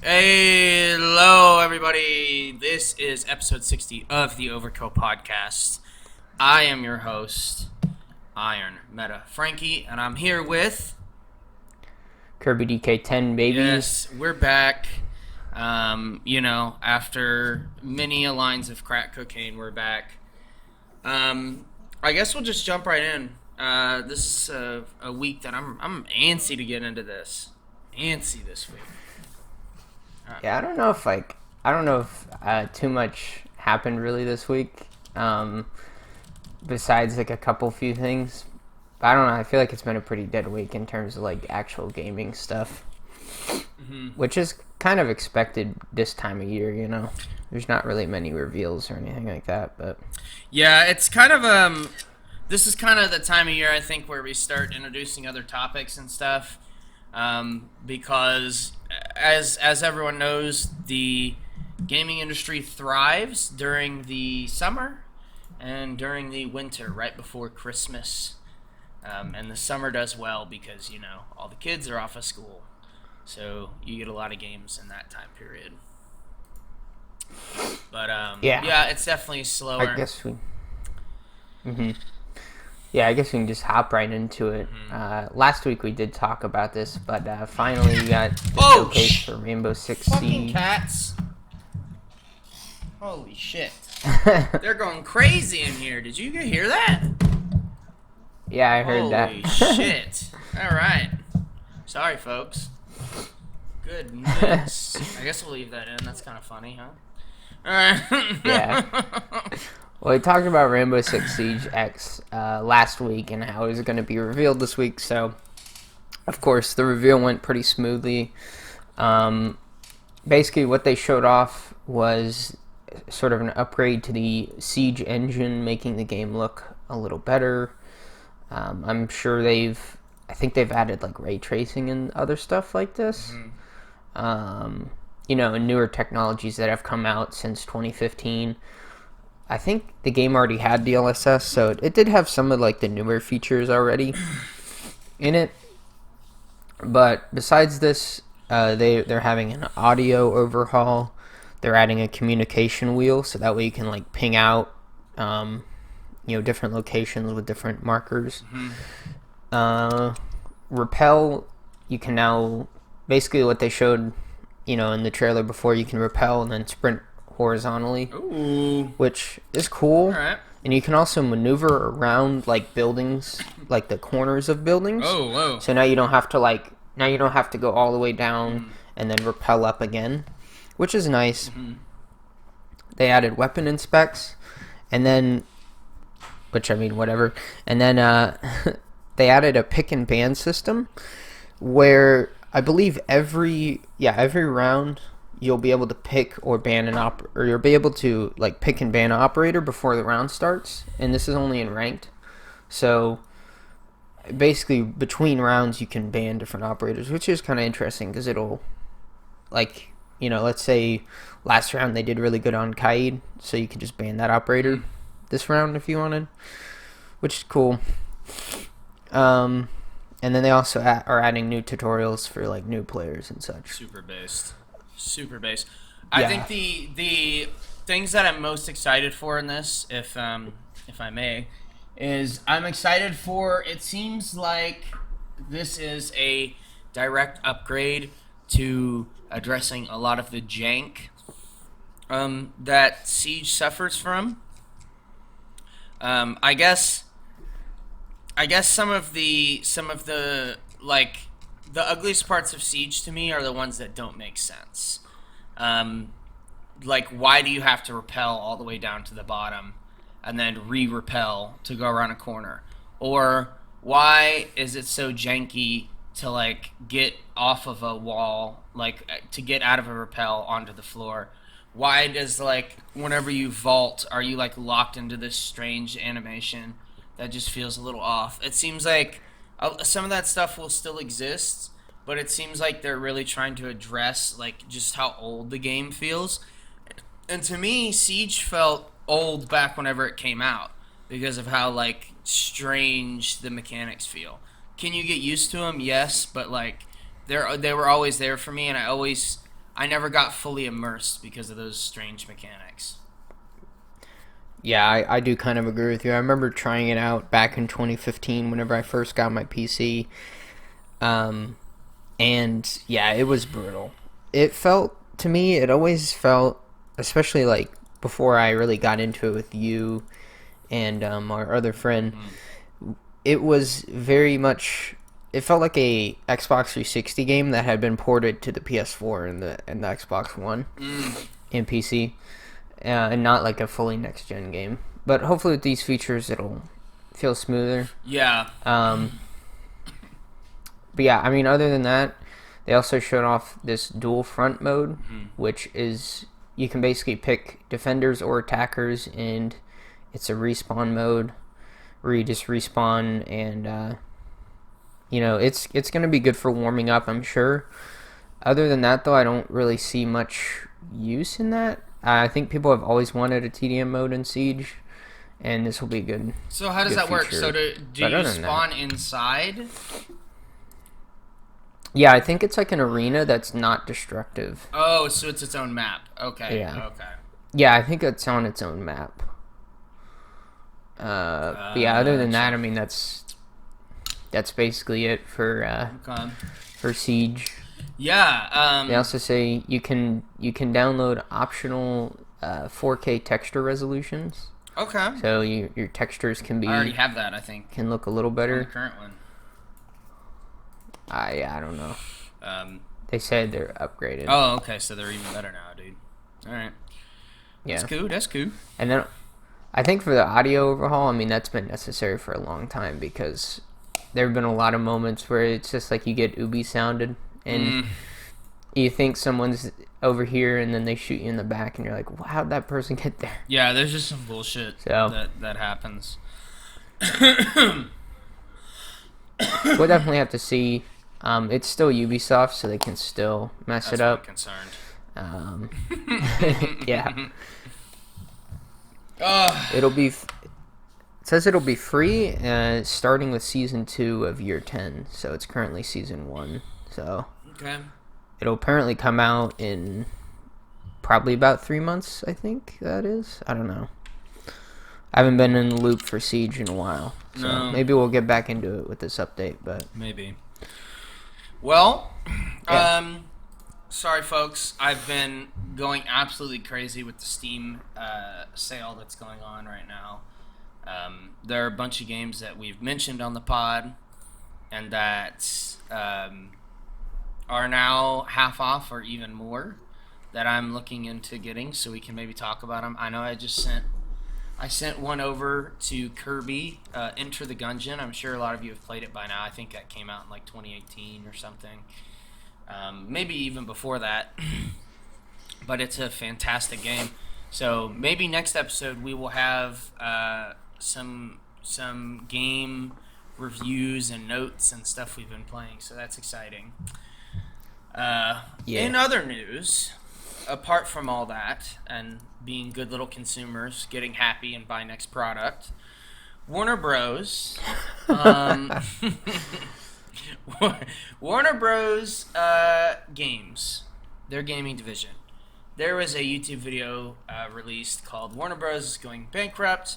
Hello, everybody. This is episode 60 of the Overkill Podcast. I am your host, Iron Meta Frankie, and I'm here with Kirby DK10 babies. Yes, we're back. After many lines of crack cocaine, we're back. I guess we'll just jump right in. This is a week that I'm antsy to get into this. Antsy this week. Yeah, I don't know if too much happened really this week. Besides like a few things. But I don't know. I feel like it's been a pretty dead week in terms of like actual gaming stuff, which is kind of expected this time of year. You know, there's not really many reveals or anything like that. But yeah, it's kind of this is kind of the time of year I think where we start introducing other topics and stuff. Because as everyone knows, the gaming industry thrives during the summer and during the winter, right before Christmas. And the summer does well because, all the kids are off of school. So you get a lot of games in that time period. But, yeah, it's definitely slower. I guess we... Yeah, I guess we can just hop right into it. Last week we did talk about this, but finally we got the showcase for Rainbow Six Fucking Siege. cats! Holy shit. They're going crazy in here. Did you hear that? Yeah, I heard that. Holy shit. Alright. Sorry, folks. Goodness. I guess we'll leave that in. That's kind of funny, huh? Alright. Yeah. Well, we talked about Rainbow Six Siege X last week and how it was going to be revealed this week. So, of course, the reveal went pretty smoothly. Basically, what they showed off was sort of an upgrade to the Siege engine, making the game look a little better. I'm sure I think they've added like ray tracing and other stuff like this. And newer technologies that have come out since 2015. I think the game already had DLSS, so it did have some of like the newer features already in it. But besides this, they're having an audio overhaul. They're adding a communication wheel, so that way you can like ping out, different locations with different markers. Rappel, you can now basically what they showed, in the trailer before, you can rappel and then sprint horizontally. Ooh. Which is cool. Alright. And you can also maneuver around like buildings, like the corners of buildings. Oh, whoa. So now you don't have to go all the way down and then rappel up again, which is nice. They added weapon inspects, and then whatever. And then they added a pick and ban system where I believe every round you'll be able to pick or ban or you'll be able to like pick and ban an operator before the round starts, and this is only in ranked. So basically between rounds you can ban different operators, which is kind of interesting because it'll let's say last round they did really good on Kaid, so you can just ban that operator this round if you wanted, which is cool. And then they also are adding new tutorials for like new players and such. Super based. I think the things that I'm most excited for in this, if I may, is I'm excited for, it seems like this is a direct upgrade to addressing a lot of the jank that Siege suffers from. I guess some of the like the ugliest parts of Siege to me are the ones that don't make sense. Like, why do you have to rappel all the way down to the bottom and then re-rappel to go around a corner? Or why is it so janky to, like, get off of a wall, like, to get out of a rappel onto the floor? Why does, like, whenever you vault, are you, like, locked into this strange animation that just feels a little off? It seems like some of that stuff will still exist, but it seems like they're really trying to address like just how old the game feels. And to me, Siege felt old back whenever it came out because of how like strange the mechanics feel. Can you get used to them? Yes, but like they were always there for me, and I always I never got fully immersed because of those strange mechanics. Yeah, I do kind of agree with you. I remember trying it out back in 2015 whenever I first got my PC. And yeah, it was brutal. It felt, to me, it always felt, especially like before I really got into it with you and our other friend, it was very much, it felt like a Xbox 360 game that had been ported to the PS4 and the Xbox One and PC, and not like a fully next gen game. But hopefully with these features, it'll feel smoother. Yeah. But yeah, I mean, other than that, they also showed off this dual front mode, which is you can basically pick defenders or attackers, and it's a respawn mode where you just respawn, and it's going to be good for warming up, I'm sure. Other than that, though, I don't really see much use in that. I think people have always wanted a TDM mode in Siege, and this will be good. So how does that work? So do you spawn inside? Yeah, I think it's like an arena that's not destructive. Oh, so it's its own map. Okay. Yeah. Okay. Yeah, I think it's on its own map. But yeah, other than that, I mean, that's basically it for Siege. Yeah. They also say you can download optional 4K texture resolutions. Okay. So your textures can be. I already have that, I think. Can look a little better. On the current one. I don't know. They said they're upgraded. Oh, okay. So they're even better now, dude. All right. Yeah. That's cool. And then I think for the audio overhaul, I mean, that's been necessary for a long time because there have been a lot of moments where it's just like you get Ubi sounded and you think someone's over here and then they shoot you in the back and you're like, well, how'd that person get there? Yeah, there's just some bullshit that happens. We'll definitely have to see. It's still Ubisoft, so they can still mess it up. That's concerned. Yeah. It says it'll be free starting with season 2 of year 10. So it's currently season 1. So okay. It'll apparently come out in probably about 3 months, I think that is. I don't know. I haven't been in the loop for Siege in a while. So maybe we'll get back into it with this update, but maybe. Well, yeah. Sorry folks, I've been going absolutely crazy with the Steam sale that's going on right now. There are a bunch of games that we've mentioned on the pod and that are now half off or even more that I'm looking into getting, so we can maybe talk about them. I know I sent one over to Kirby, Enter the Gungeon. I'm sure a lot of you have played it by now. I think that came out in like 2018 or something. Maybe even before that. But it's a fantastic game. So maybe next episode we will have some game reviews and notes and stuff we've been playing. So that's exciting. In other news, apart from all that and being good little consumers, getting happy and buy next product, Warner Bros. Warner Bros. Games, their gaming division. There was a YouTube video released called Warner Bros. Is going bankrupt.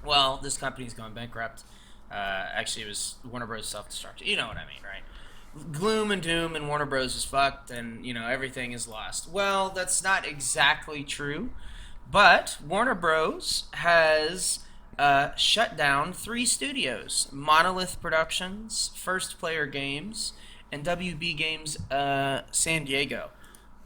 Well, this company is going bankrupt. Actually, it was Warner Bros. Self-destruct. You know what I mean, right? Gloom and doom and Warner Bros. Is fucked and, everything is lost. Well, that's not exactly true. But Warner Bros. Has shut down 3 studios. Monolith Productions, First Player Games, and WB Games San Diego.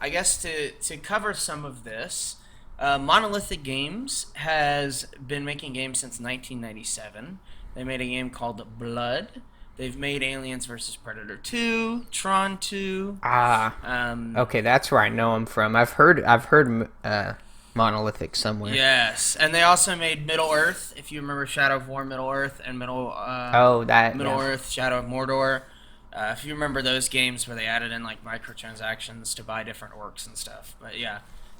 I guess to cover some of this, Monolithic Games has been making games since 1997. They made a game called Blood. They've made Aliens vs. Predator 2, Tron 2. Okay, that's where I know them from. I've heard Monolithic somewhere. Yes, and they also made Middle Earth. If you remember Shadow of War, Middle Earth, and Middle Earth, Shadow of Mordor. If you remember those games where they added in like microtransactions to buy different orcs and stuff. But yeah,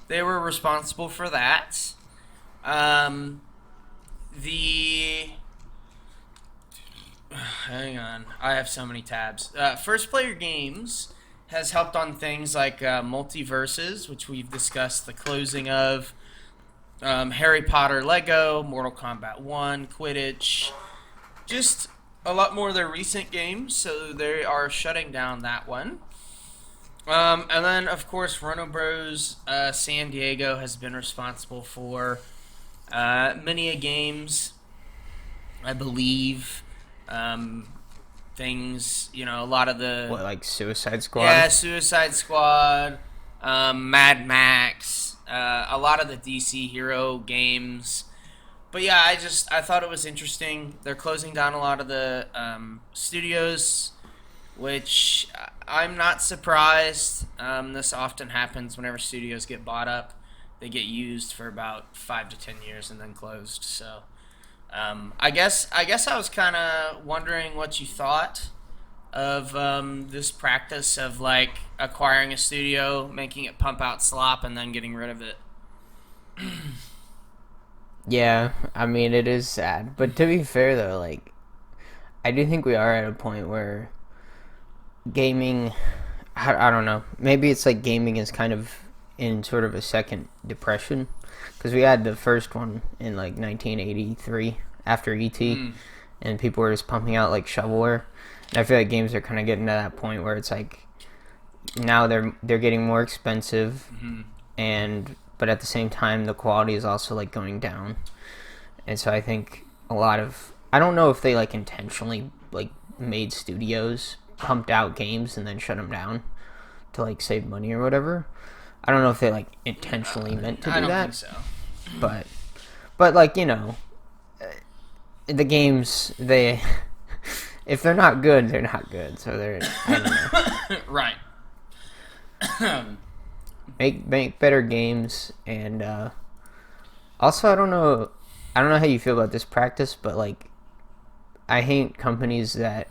they were responsible for that. Hang on, I have so many tabs. First Player Games has helped on things like multiverses, which we've discussed the closing of, Harry Potter Lego, Mortal Kombat 1, Quidditch, just a lot more of their recent games, so they are shutting down that one. And then, of course, Rono Bros. San Diego has been responsible for many a games, I believe. Things, a lot of the... What, like Suicide Squad? Yeah, Suicide Squad, Mad Max, a lot of the DC hero games. But yeah, I thought it was interesting. They're closing down a lot of the studios, which I'm not surprised. This often happens whenever studios get bought up. They get used for about 5 to 10 years and then closed. So I guess I was kind of wondering what you thought of this practice of like acquiring a studio, making it pump out slop, and then getting rid of it. Yeah, I mean, it is sad. But to be fair, though, like, I do think we are at a point where gaming, I don't know, maybe it's like gaming is kind of in sort of a second depression. Because we had the first one in, like, 1983 after E.T., and people were just pumping out, like, shovelware. And I feel like games are kind of getting to that point where it's like, now they're getting more expensive, but at the same time, the quality is also, like, going down. And so I think a lot of... I don't know if they, like, intentionally, like, made studios, pumped out games, and then shut them down to, like, save money or whatever. I don't know if they, like, intentionally meant to do that. I don't think so. But like, the games, they... if they're not good, they're not good. So they're... I don't know. Right. Make better games, and also I don't know how you feel about this practice, but like I hate companies that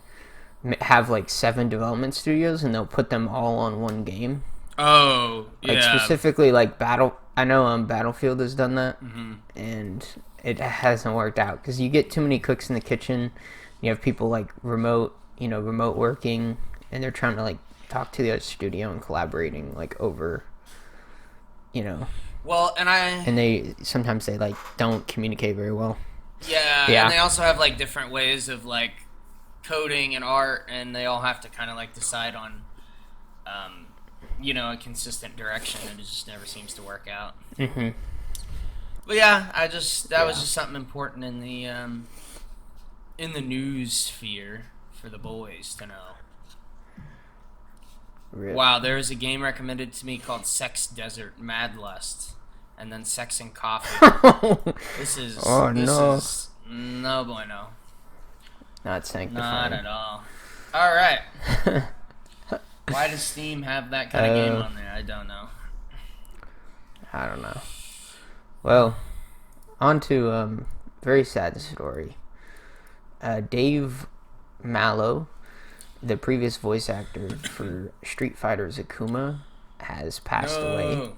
have like 7 development studios and they'll put them all on one game. Oh, yeah. Like specifically like Battlefield has done that, and it hasn't worked out because you get too many cooks in the kitchen. You have people like remote working, and they're trying to like talk to the other studio and collaborating like over. Well, and they sometimes like don't communicate very well. Yeah, and they also have like different ways of like coding and art, and they all have to kind of like decide on, a consistent direction, and it just never seems to work out. But yeah, that was just something important in the news sphere for the boys to know. Really? Wow, there is a game recommended to me called Sex Desert Mad Lust, and then Sex and Coffee. This is no bueno. Not sanctifying. Not at all. All right. Why does Steam have that kind of game on there? I don't know. I don't know. Well, on to very sad story. Dave Mallow, the previous voice actor for Street Fighter's Akuma, has passed away.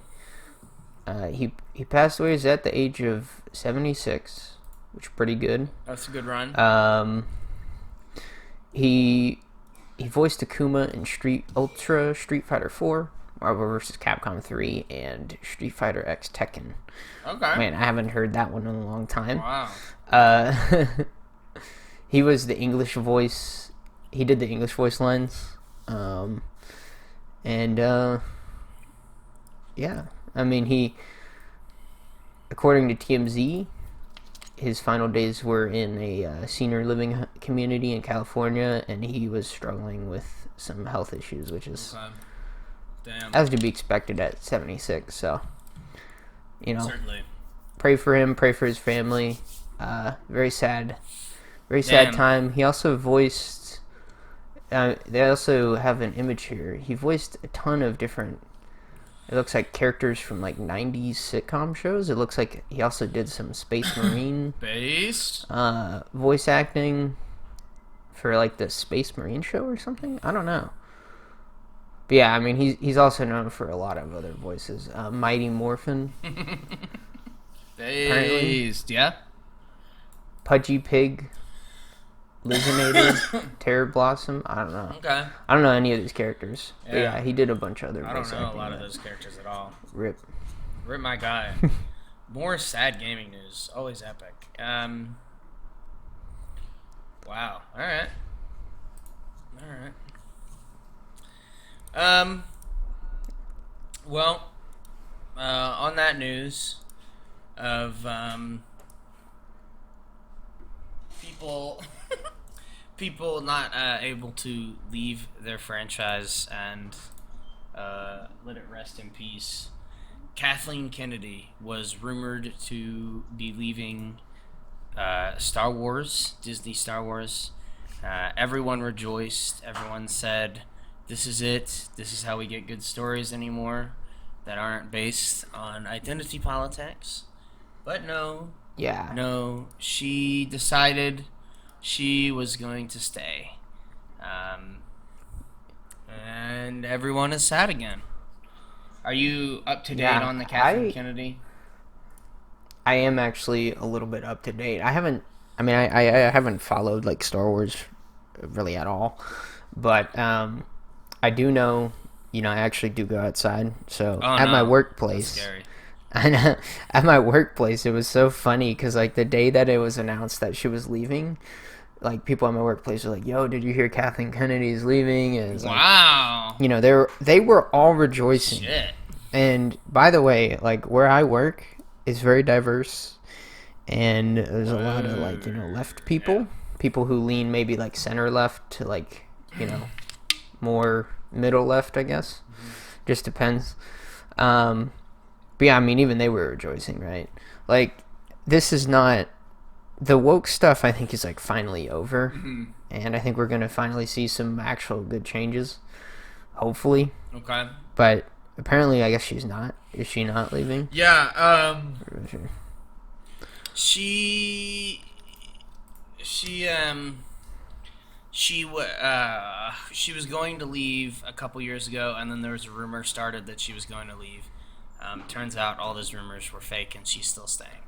He passed away at the age of 76, which is pretty good. That's a good run. He voiced Akuma in Street Fighter 4, Marvel vs. Capcom 3, and Street Fighter X Tekken. Okay. Man, I haven't heard that one in a long time. Wow. He was the English voice. He did the English voice lines. Yeah. I mean, according to TMZ, his final days were in a senior living community in California, and he was struggling with some health issues, which is as to be expected at 76. So, certainly pray for him, pray for his family. Very sad time. He also voiced. They also have an image here. He voiced a ton of different. It looks like characters from like 90s sitcom shows. It looks like he also did some Space Marine voice acting for like the Space Marine show or something. I don't know. But yeah, I mean he's also known for a lot of other voices. Mighty Morphin. Based, yeah. Pudgy Pig. Lizinator, Terror Blossom. I don't know. Okay. I don't know any of these characters. Yeah. But yeah, he did a bunch of other I don't voice know a acting, lot of but those characters at all. Rip. Rip my guy. More sad gaming news. Always epic. Wow. All right. Well, on that news of people not able to leave their franchise and let it rest in peace, Kathleen Kennedy was rumored to be leaving Star Wars, Disney Star Wars. Everyone rejoiced. Everyone said, "This is it. This is how we get good stories anymore that aren't based on identity politics." But no, she decided she was going to stay, and everyone is sad again. Are you up to date on the Kathleen Kennedy? I am actually a little bit up to date. I haven't followed like Star Wars really at all, but I do know, I actually do go outside. So my workplace, that's scary. At my workplace, it was so funny because like the day that it was announced that she was leaving, like people at my workplace were like, "Yo, did you hear Kathleen Kennedy's leaving?" And it's wow. Like, they were all rejoicing. Shit. And by the way, like where I work is very diverse, and there's a lot of like left people, people who lean maybe like center left to like more middle left, I guess. Just depends. But yeah, I mean, even they were rejoicing, right? Like, this is not... The woke stuff, I think, is, like, finally over. Mm-hmm. And I think we're going to finally see some actual good changes. Hopefully. Okay. But apparently, I guess she's not. Is she not leaving? Yeah, She was going to leave a couple years ago, and then there was a rumor started that she was going to leave. Turns out all those rumors were fake, and she's still staying.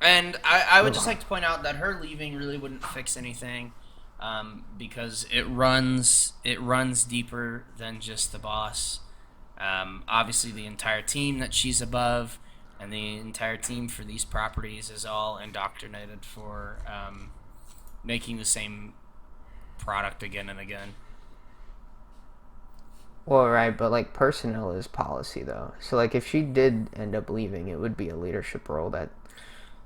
And I would just like to point out that her leaving really wouldn't fix anything, because it runs deeper than just the boss. Obviously, the entire team that she's above, and the entire team for these properties is all indoctrinated for making the same product again and again. Well, right, but like personnel is policy though. So like if she did end up leaving, it would be a leadership role that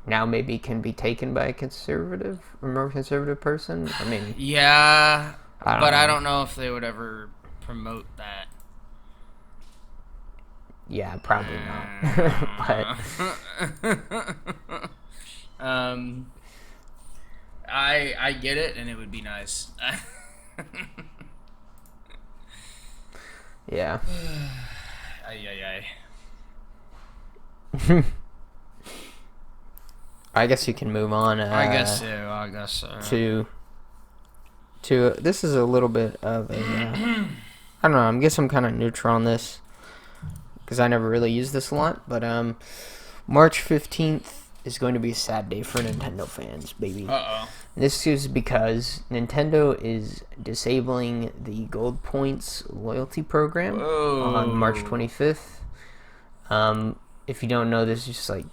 now maybe can be taken by a conservative or more conservative person. I mean, yeah, I don't know if they would ever promote that. Yeah, probably not. But I get it, and it would be nice. Yeah. Ay. I guess you can move on. I guess so. To this is a little bit of a I don't know. I guess I'm kind of neutral on this because I never really use this a lot. But March 15th is going to be a sad day for Nintendo fans, baby. Uh-oh. This is because Nintendo is disabling the Gold Points loyalty program on March 25th. If you don't know, this is just like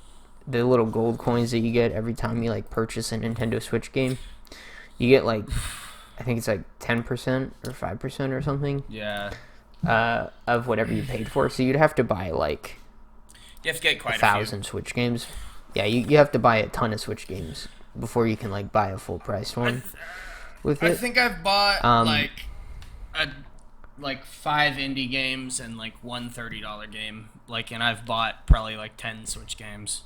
the little gold coins that you get every time you like purchase a Nintendo Switch game. You get like, I think it's like 10% or 5% or something. Yeah. Of whatever you paid for. So you'd have to buy like you have to get quite 1,000 Switch games. Yeah, you have to buy a ton of Switch games before you can like buy a full price one. I think I've bought like 5 indie games and like one $30 game. Like, and I've bought probably like 10 Switch games.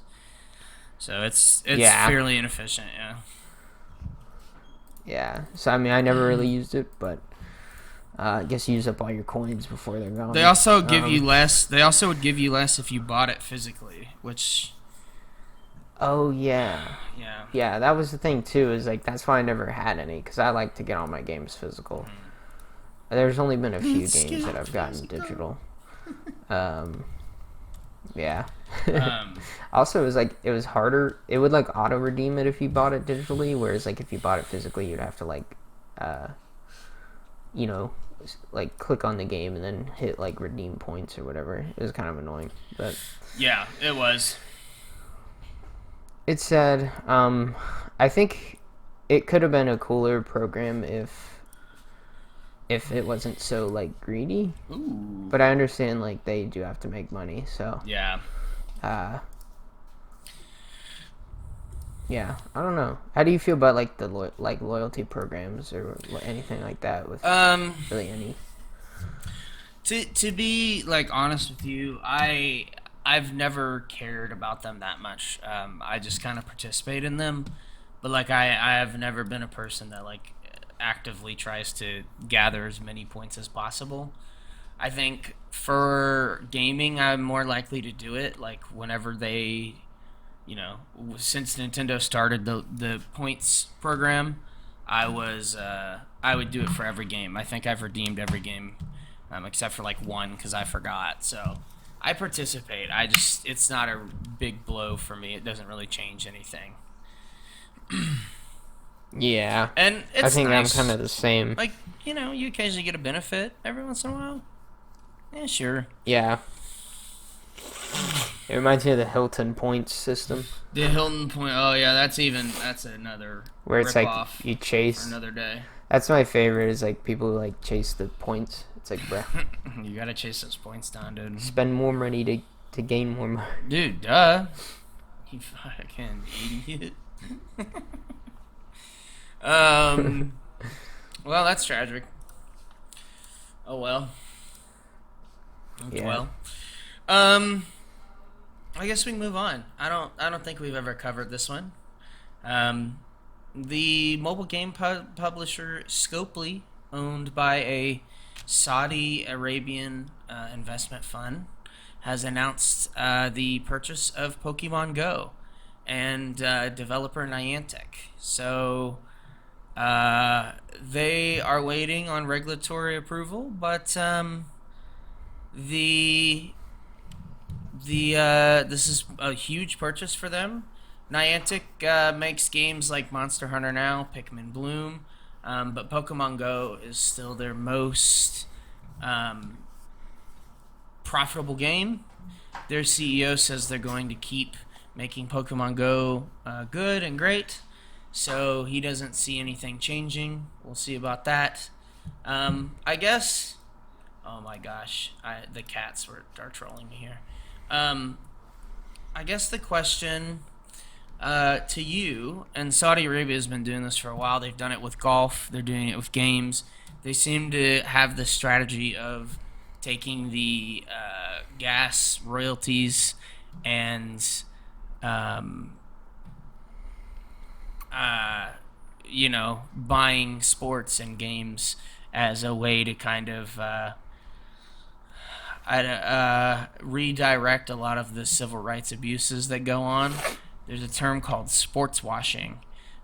So it's fairly inefficient, yeah. Yeah. So I mean, I never really used it, but I guess you use up all your coins before they're gone. They also give you less. They also would give you less if you bought it physically, which. Oh yeah. Yeah. Yeah, that was the thing too. Is like that's why I never had any because I like to get all my games physical. There's only been a few games that I've gotten digital. Yeah. Um, Also, it was harder. It would like auto redeem it if you bought it digitally, whereas like if you bought it physically, you'd have to like, uh, you know, like click on the game and then hit like redeem points or whatever. It was kind of annoying, but yeah, it was. it's sad. I think it could have been a cooler program if it wasn't so like greedy. Ooh. But I understand like they do have to make money, so Yeah. Yeah, I don't know. How do you feel about like the loyalty programs or anything like that with really any? To be like honest with you, I've never cared about them that much. I just kind of participate in them, but like I have never been a person that like actively tries to gather as many points as possible. I think for gaming, I'm more likely to do it like whenever they, since Nintendo started the points program, I would do it for every game. I think I've redeemed every game, except for like one because I forgot. So I participate. It's not a big blow for me. It doesn't really change anything. Yeah, And it's I think nice. I'm kind of the same. Like, you occasionally get a benefit every once in a while. Yeah, sure. Yeah, it reminds me of the Hilton points system The Hilton point. Oh yeah, that's another where it's like rip-off you chase. for another day. That's my favorite. Is like people who like chase the points. It's like, bruh, You gotta chase those points down, dude. spend more money to gain more money. Dude, duh. You fucking idiot. Well, that's tragic. Oh well. Yeah. Well. I guess we can move on. I don't think we've ever covered this one. The mobile game publisher Scopely, owned by a Saudi Arabian investment fund, has announced the purchase of Pokemon Go and developer Niantic. So they are waiting on regulatory approval, but this is a huge purchase for them. Niantic makes games like Monster Hunter now, Pikmin Bloom, but Pokemon Go is still their most profitable game. Their CEO says they're going to keep making Pokemon Go good and great, so he doesn't see anything changing. We'll see about that. I guess. Oh my gosh, the cats are trolling me here. I guess the question to you, and Saudi Arabia has been doing this for a while. They've done it with golf. They're doing it with games. They seem to have the strategy of taking the gas royalties and buying sports and games as a way to kind of redirect a lot of the civil rights abuses that go on. There's a term called sports washing,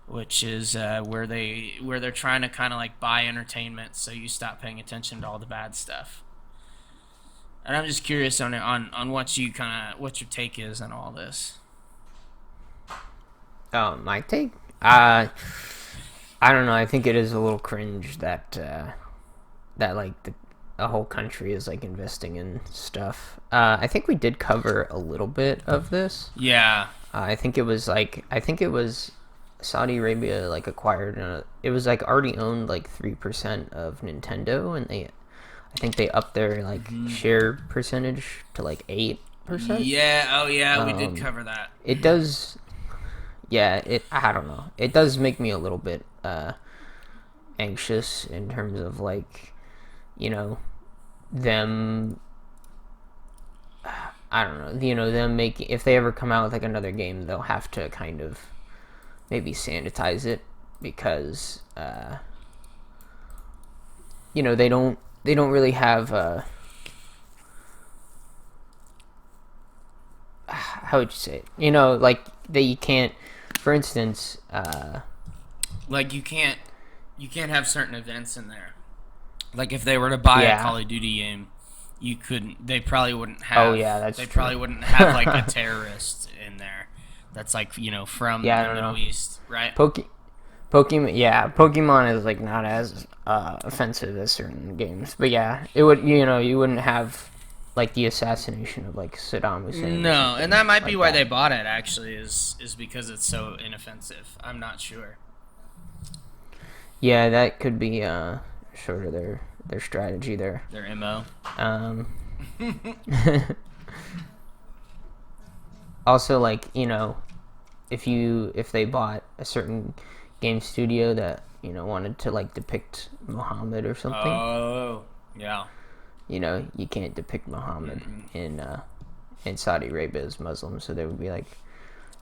which is where they're trying to kind of like buy entertainment, so you stop paying attention to all the bad stuff. And I'm just curious on what your take is on all this. Oh, my take? I don't know. I think it is a little cringe that like a whole country is like investing in stuff. I think we did cover a little bit of this. Yeah. I think it was Saudi Arabia like acquired. It was like already owned like 3% of Nintendo, and I think they upped their like share percentage to like 8%. Yeah. Oh yeah, we did cover that. It does. Yeah. I don't know. It does make me a little bit anxious in terms of like, them. I don't know. Them making, if they ever come out with like another game, they'll have to kind of maybe sanitize it because they don't really have how would you say it? Like you can't, for instance, like you can't have certain events in there. Like if they were to buy a Call of Duty game, you couldn't. They probably wouldn't have. Oh yeah, that's They true. probably wouldn't have like a terrorist in there. That's like from Yeah, I the don't Middle know. East, right? Pokemon, yeah, Pokemon is like not as offensive as certain games, but yeah, it would you wouldn't have like the assassination of like Saddam Hussein. No, and that might be like why that. they bought it. Actually, is because it's so inoffensive. I'm not sure. Yeah, that could be sort of their strategy there. Their mo. Also, like if they bought a certain game studio that wanted to like depict Muhammad or something, Oh, yeah. You can't depict Muhammad in Saudi Arabia as Muslim, so they would be like,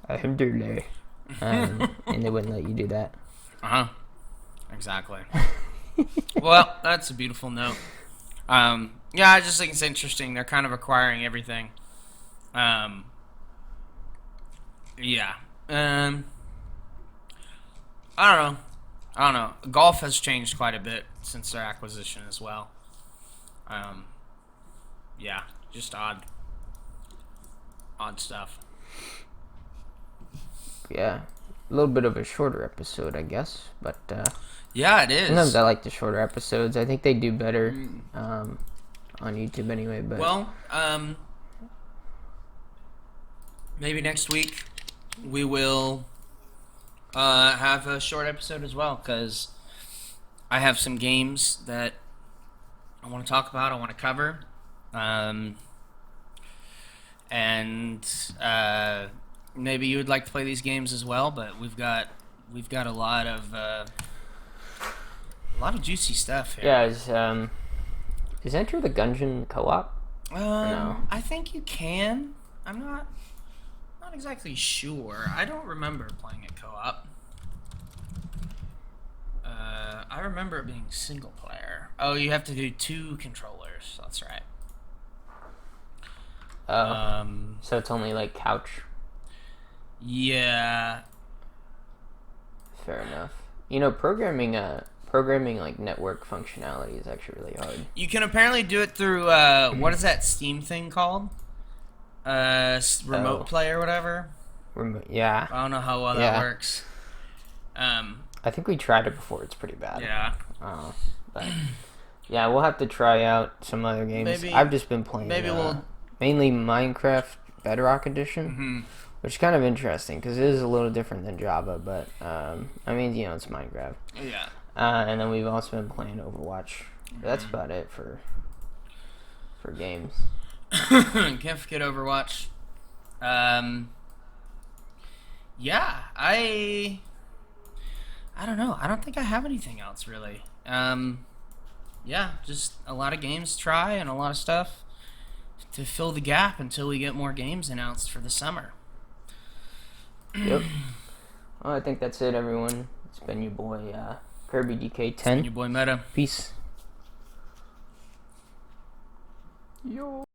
Alhamdulillah, and they wouldn't let you do that. Exactly. Well, that's a beautiful note. Yeah, I just think it's interesting. They're kind of acquiring everything. Yeah. I don't know. Golf has changed quite a bit since their acquisition as well. Yeah, just odd stuff. Yeah, a little bit of a shorter episode, I guess, but yeah, it is. sometimes I like the shorter episodes. I think they do better on YouTube anyway. But well, maybe next week we will have a short episode as well, because I have some games that I want to talk about, I want to cover, and maybe you would like to play these games as well. But we've got a lot of juicy stuff here. yeah, is Enter the Gungeon co-op? No. I think you can. I'm not exactly sure. I don't remember playing it co-op. I remember it being single player. Oh, you have to do 2 controllers. That's right. So it's only like couch. Yeah. Fair enough. Programming like network functionality is actually really hard. You can apparently do it through what is that Steam thing called? Remote play or whatever. Yeah. I don't know how well that works. I think we tried it before. It's pretty bad. Yeah. But yeah, we'll have to try out some other games. Maybe, I've just been playing mainly Minecraft Bedrock Edition, which is kind of interesting because it is a little different than Java, but I mean, it's Minecraft. Yeah. And then we've also been playing Overwatch. That's about it for games. Can't forget Overwatch. Yeah, I don't know. I don't think I have anything else really. Yeah, just a lot of games to try and a lot of stuff to fill the gap until we get more games announced for the summer. Yep. Well, I think that's it, everyone. It's been your boy Kirby DK10. It's been your boy Meta. Peace. Yo.